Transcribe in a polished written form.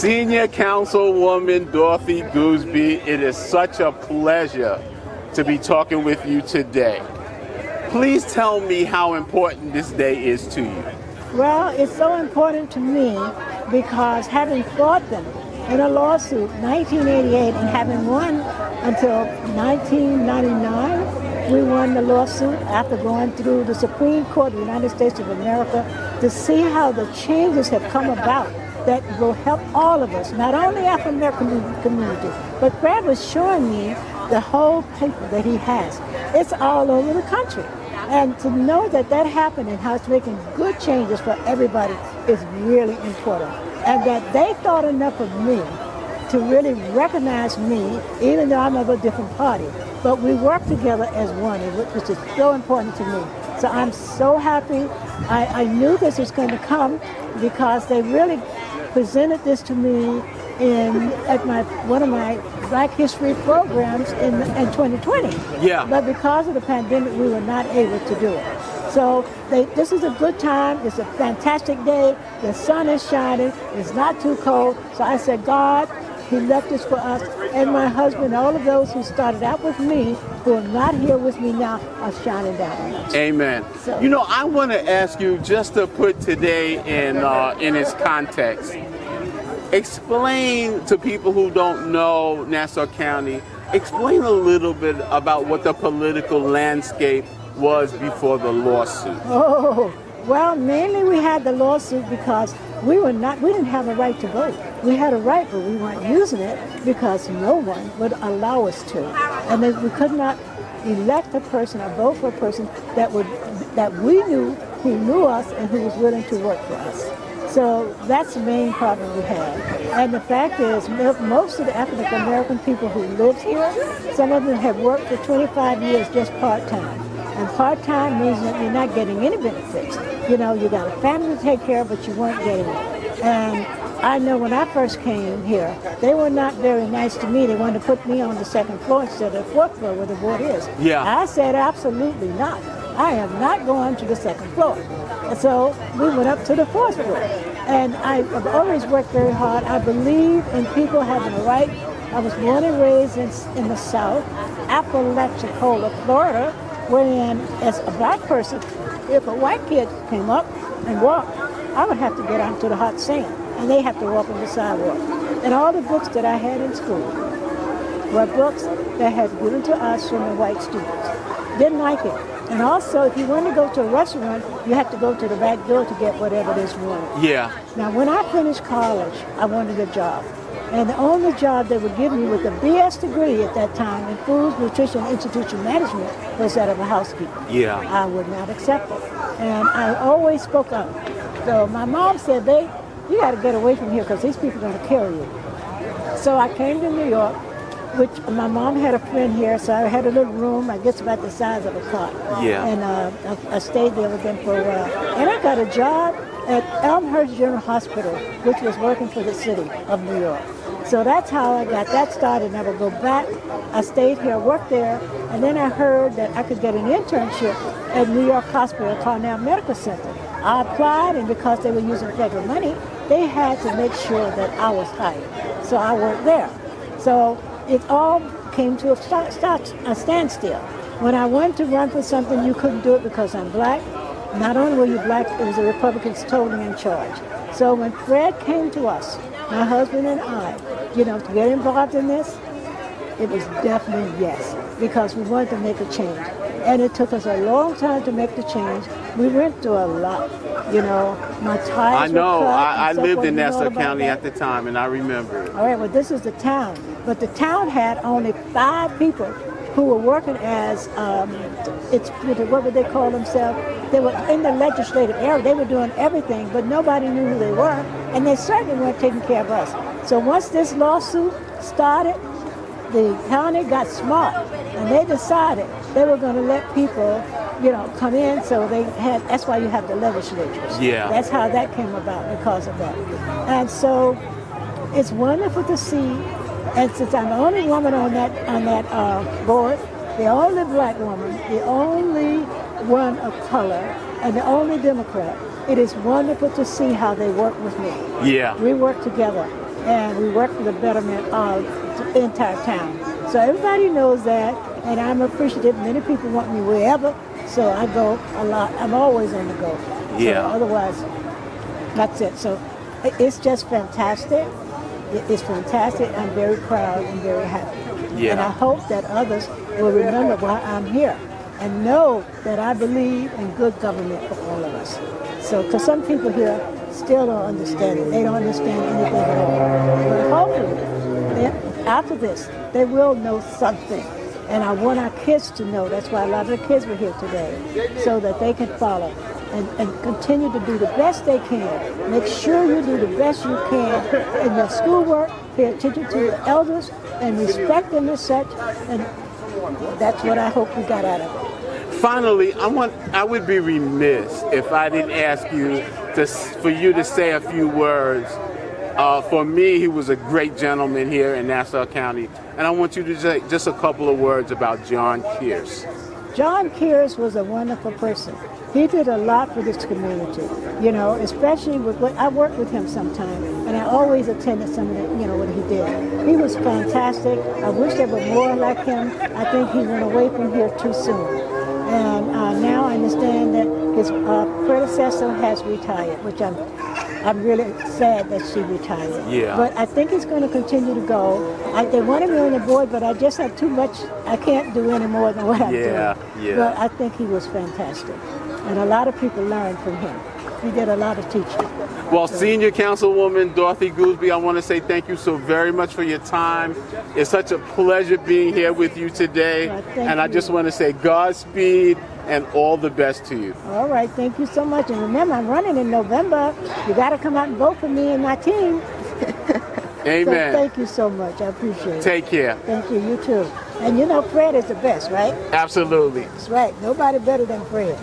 Senior Councilwoman Dorothy Goosby, it is such a pleasure to be talking with you today. Please tell me how important this day is to you. Well, it's so important to me because having fought them in a lawsuit 1988 and having won until 1999, we won the lawsuit after going through the Supreme Court of the United States of America to see how the changes have come about that will help all of us, not only African American community, but Brad was showing me the whole paper that he has. It's all over the country. And to know that that happened and how it's making good changes for everybody is really important. And that they thought enough of me to really recognize me, even though I'm of a different party. But we work together as one, which is so important to me. So I'm so happy. I knew this was going to come because they really presented this to me at one of my Black History programs in 2020. Yeah. But because of the pandemic, we were not able to do it. So this is a good time. It's a fantastic day. The sun is shining. It's not too cold. So I said, God, He left this for us. And my husband, all of those who started out with me, who are not here with me now, are shining down on us. Amen. So, you know, I want to ask you, just to put today in its context, explain to people who don't know Nassau County, explain a little bit about what the political landscape was before the lawsuit. Oh, well, mainly we had the lawsuit because we didn't have a right to vote. We had a right, but we weren't using it because no one would allow us to. And then we could not elect a person or vote for a person that we knew, who knew us and who was willing to work for us. So that's the main problem we had. And the fact is, most of the African American people who live here, some of them have worked for 25 years just part-time. And part-time means that you're not getting any benefits. You know, you got a family to take care of, but you weren't getting it. And I know when I first came here, they were not very nice to me. They wanted to put me on the second floor instead of the fourth floor where the board is. Yeah. I said, absolutely not. I am not going to the second floor. And so we went up to the fourth floor. And I've always worked very hard. I believe in people having a right. I was born and raised in the South, Apalachicola, Florida, wherein as a black person, if a white kid came up and walked, I would have to get onto the hot sand, and they have to walk on the sidewalk. And all the books that I had in school were books that had given to us from the white students. Didn't like it. And also, if you want to go to a restaurant, you have to go to the back door to get whatever it is you wanted. Yeah. Now, when I finished college, I wanted a job. And the only job they would give me with a BS degree at that time in Food, Nutrition, and Institution Management was that of a housekeeper. Yeah. I would not accept it. And I always spoke up. So my mom said, you got to get away from here because these people are going to kill you. So I came to New York, which my mom had a friend here, so I had a little room, I guess about the size of a cot. Yeah. And I stayed there with them for a while. And I got a job at Elmhurst General Hospital, which was working for the city of New York. So that's how I got that started. And I would go back. I stayed here, worked there, and then I heard that I could get an internship at New York Hospital, Cornell Medical Center. I applied, and because they were using federal money, they had to make sure that I was hired. So I worked there. So it all came to a standstill. When I wanted to run for something, you couldn't do it because I'm black. Not only were you black, it was the Republicans totally in charge. So when Fred came to us, my husband and I, to get involved in this, it was definitely yes, because we wanted to make a change. And it took us a long time to make the change. We went through a lot, my tires I know, were cut I and so lived forth. in You know Nassau about County that? at the time, and I remember it. All right, well, this is the town. But the town had only 5 people who were working as, what would they call themselves? They were in the legislative area. They were doing everything, but nobody knew who they were, and they certainly weren't taking care of us. So once this lawsuit started, the county got smart, and they decided they were going to let people, come in. So that's why you have the legislatures. Yeah. That's how that came about, because of that. And so it's wonderful to see. And since I'm the only woman on that board, the only black woman, the only one of color, and the only Democrat, it is wonderful to see how they work with me. Yeah. We work together. and we work for the betterment of the entire town. So everybody knows that, and I'm appreciative. Many people want me wherever, so I go a lot. I'm always on the go. Yeah. So otherwise, that's it. So it's just fantastic. It's fantastic. I'm very proud and very happy. Yeah. And I hope that others will remember why I'm here and know that I believe in good government for all of us. So, because some people here still don't understand it. They don't understand anything at all. But hopefully, after this, they will know something. And I want our kids to know. That's why a lot of the kids were here today, so that they can follow and continue to do the best they can. Make sure you do the best you can in your schoolwork. Pay attention to your elders and respect them as such. And that's what I hope we got out of it. Finally, I would be remiss if I didn't ask you for you to say a few words. For me, he was a great gentleman here in Nassau County, and I want you to say just a couple of words about John Kears. John Kears was a wonderful person. He did a lot for this community, you know, especially with what I worked with him sometime, and I always attended some of the, you know, what he did. He was fantastic. I wish there were more like him. I think he went away from here too soon. And now I understand that his predecessor has retired, which I'm really sad that she retired. Yeah. But I think he's going to continue to go. They wanted me on the board, but I just have too much. I can't do any more than what I'm doing. Yeah. But I think he was fantastic. And a lot of people learned from him. He did a lot of teaching. Well, Senior Councilwoman Dorothy Goosby, I want to say thank you so very much for your time. It's such a pleasure being here with you today. And I just want to say Godspeed and all the best to you. All right, thank you so much. And remember, I'm running in November. You got to come out and vote for me and my team. Amen. So thank you so much. I appreciate it. Take care. Thank you. You too. And you know Fred is the best, right? Absolutely. That's right. Nobody better than Fred.